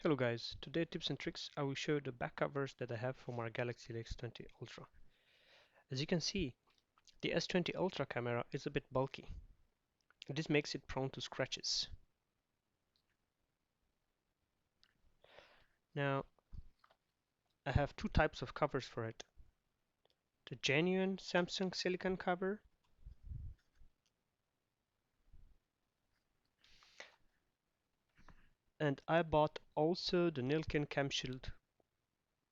Hello guys, today tips and tricks I will show you the back covers that I have for my Galaxy S20 Ultra. As you can see, the S20 Ultra camera is a bit bulky. This makes it prone to scratches. Now, I have two types of covers for it. The genuine Samsung silicone cover and I bought also the Nillkin CamShield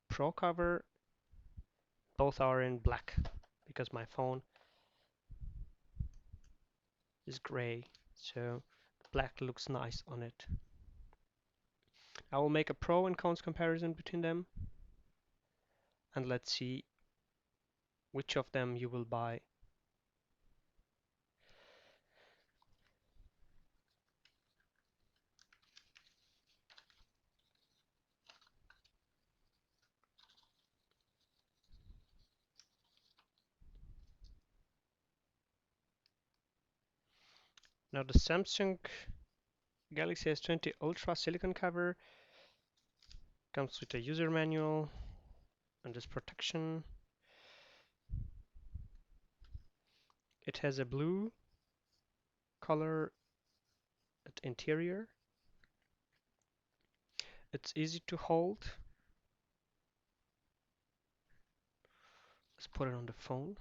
Pro cover. Both are in black because my phone is gray, so black looks nice on it. I will make a pro and cons comparison between them, and let's see which of them you will buy. Now the Samsung Galaxy S20 Ultra silicone cover comes with a user manual and this protection. It has a blue color at interior. It's easy to hold. Let's put it on the phone.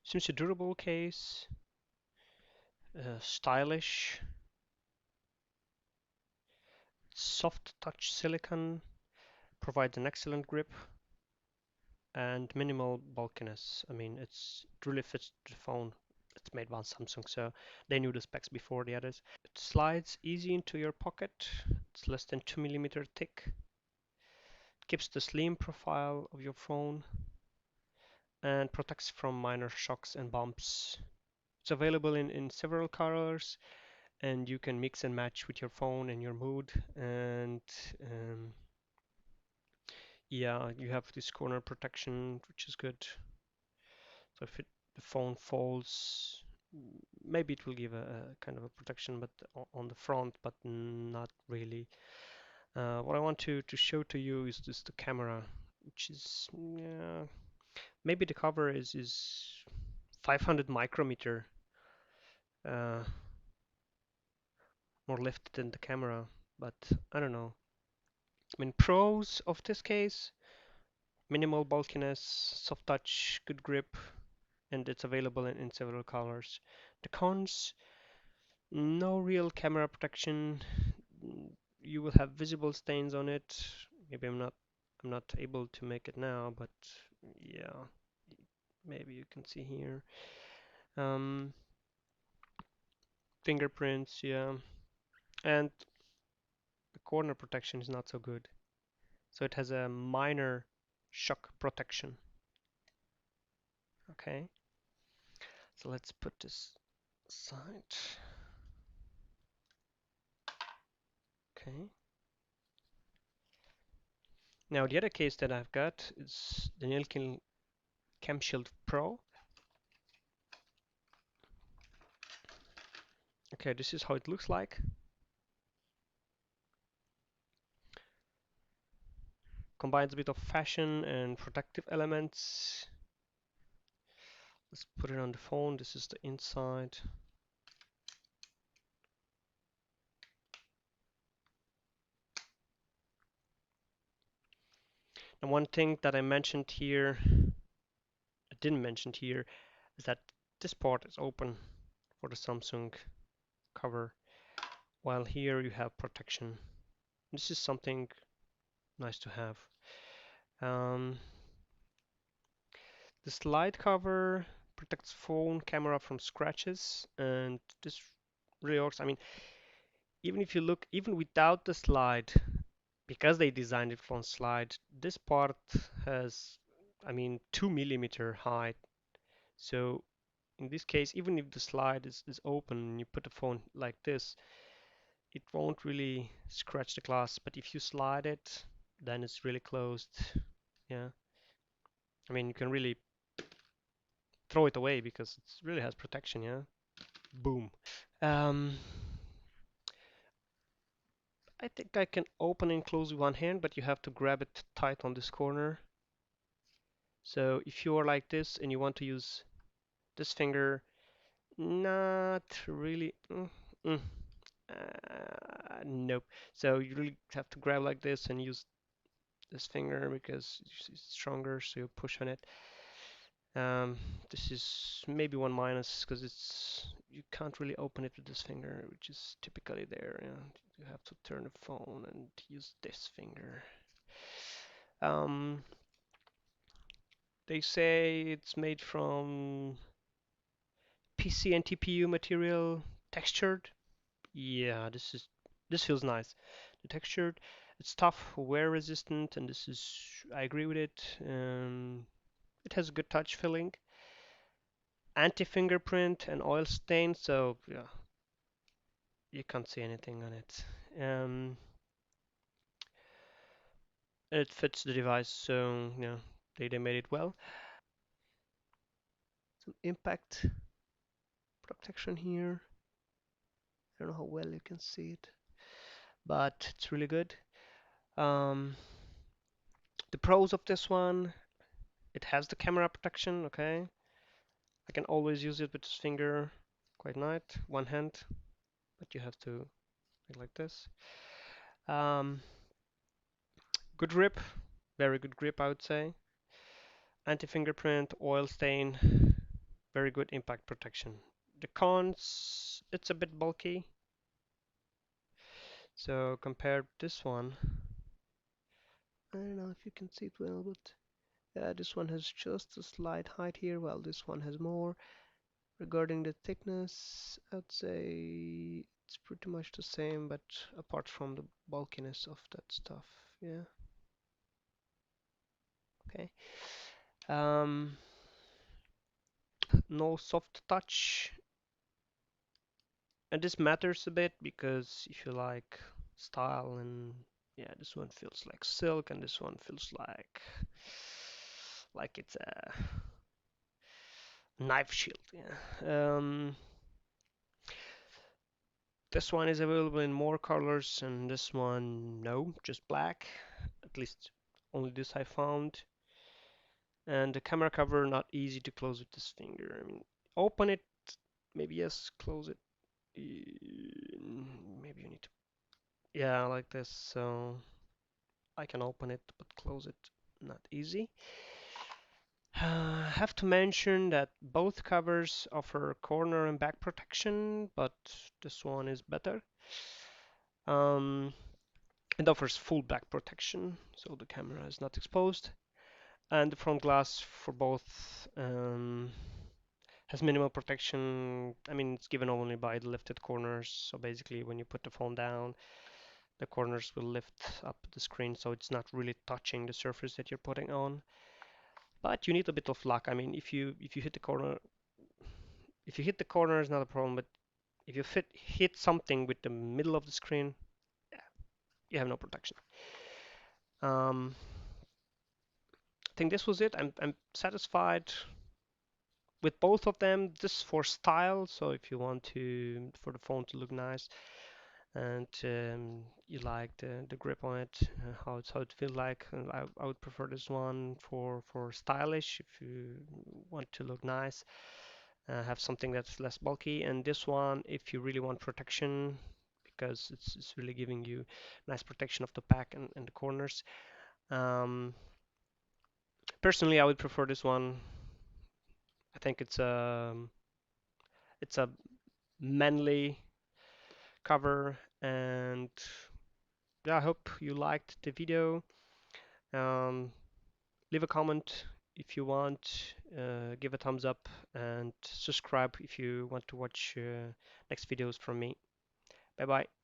Seems a durable case, stylish, soft touch silicone, provides an excellent grip and minimal bulkiness. I mean, it really fits the phone. It's made by Samsung, so they knew the specs before the others. It slides easy into your pocket. It's less than 2 mm thick. Keeps the slim profile of your phone and protects from minor shocks and bumps. It's available in several colors, and you can mix and match with your phone and your mood. And yeah, you have this corner protection, which is good. So if the phone falls, maybe it will give a kind of a protection, but on the front, but not really. What I want to show to you is just the camera, which is yeah, maybe the cover is 500 micrometer uh, more lifted than the camera, but I don't know. I mean, pros of this case: minimal bulkiness, soft touch, good grip, and it's available in several colors. The cons: no real camera protection. You will have visible stains on it. Maybe I'm not able to make it now, but yeah, maybe you can see here. Um, Fingerprints, yeah, and the corner protection is not so good. So it has a minor shock protection. Okay, so let's put this aside. Okay. Now the other case that I've got is the Nillkin CamShield Pro. Okay, this is how it looks like. Combines a bit of fashion and protective elements. Let's put it on the phone. This is the inside. And one thing that I mentioned here, I didn't mention here, is that this part is open for the Samsung cover, while here you have protection. This is something nice to have. Um, the slide cover protects phone camera from scratches, and this really works. I mean, even if you look, even without the slide, because they designed it for slide, this part has, I mean, 2 mm height. So in this case, even if the slide is open and you put the phone like this, it won't really scratch the glass. But if you slide it, then it's really closed. Yeah, I mean you can really throw it away because it really has protection. Yeah, boom. Um, I think I can open and close with one hand, but you have to grab it tight on this corner. So if you are like this and you want to use this finger, not really. Mm. Nope. So you really have to grab like this and use this finger because it's stronger, so you push on it. Um, this is maybe one minus because it's you can't really open it with this finger, which is typically there. You have to turn the phone and use this finger. Um, they say it's made from PC and TPU material, textured. Yeah, this feels nice. The textured, it's tough, wear resistant, and this is I agree with it. It has a good touch feeling, anti-fingerprint and oil stain, so yeah, you can't see anything on it. It fits the device, so yeah, they made it well. Some impact protection here. I don't know how well you can see it, but it's really good. Um, the pros of this one, it has the camera protection, okay? I can always use it with this finger, quite nice, one hand, but you have to make like this. Um, good grip, very good grip, I would say. Anti-fingerprint, oil stain, very good impact protection. The cons, it's a bit bulky. So compared this one, I don't know if you can see it well, but yeah, this one has just a slight height here, while this one has more. Regarding the thickness, I'd say it's pretty much the same, but apart from the bulkiness of that stuff, yeah. Okay. Um, no soft touch, and this matters a bit because if you like style and yeah, this one feels like silk, and this one feels like it's a knife shield. Yeah. This one is available in more colors, and this one no, just black. At least only this I found. And the camera cover not easy to close with this finger. I mean, open it, maybe yes, close it. Maybe you need to, yeah, like this. So I can open it, but close it not easy. Have to mention that both covers offer corner and back protection, but this one is better. Um, it offers full back protection, so the camera is not exposed. And the front glass for both has minimal protection. I mean, it's given only by the lifted corners. So basically, when you put the phone down, the corners will lift up the screen, so it's not really touching the surface that you're putting on. But you need a bit of luck. I mean, if you hit the corner, if you hit the corner is not a problem. But if you hit something with the middle of the screen, yeah, you have no protection. Um, I think this was it. I'm satisfied with both of them. This for style, so if you want to for the phone to look nice and you like the grip on it, how it feels like, I would prefer this one for stylish if you want to look nice, have something that's less bulky, and this one if you really want protection because it's really giving you nice protection of the back and the corners. Um, Personally, I would prefer this one. I think it's a manly cover, and yeah, I hope you liked the video. Um, Leave a comment if you want, give a thumbs up, and subscribe if you want to watch next videos from me. Bye bye.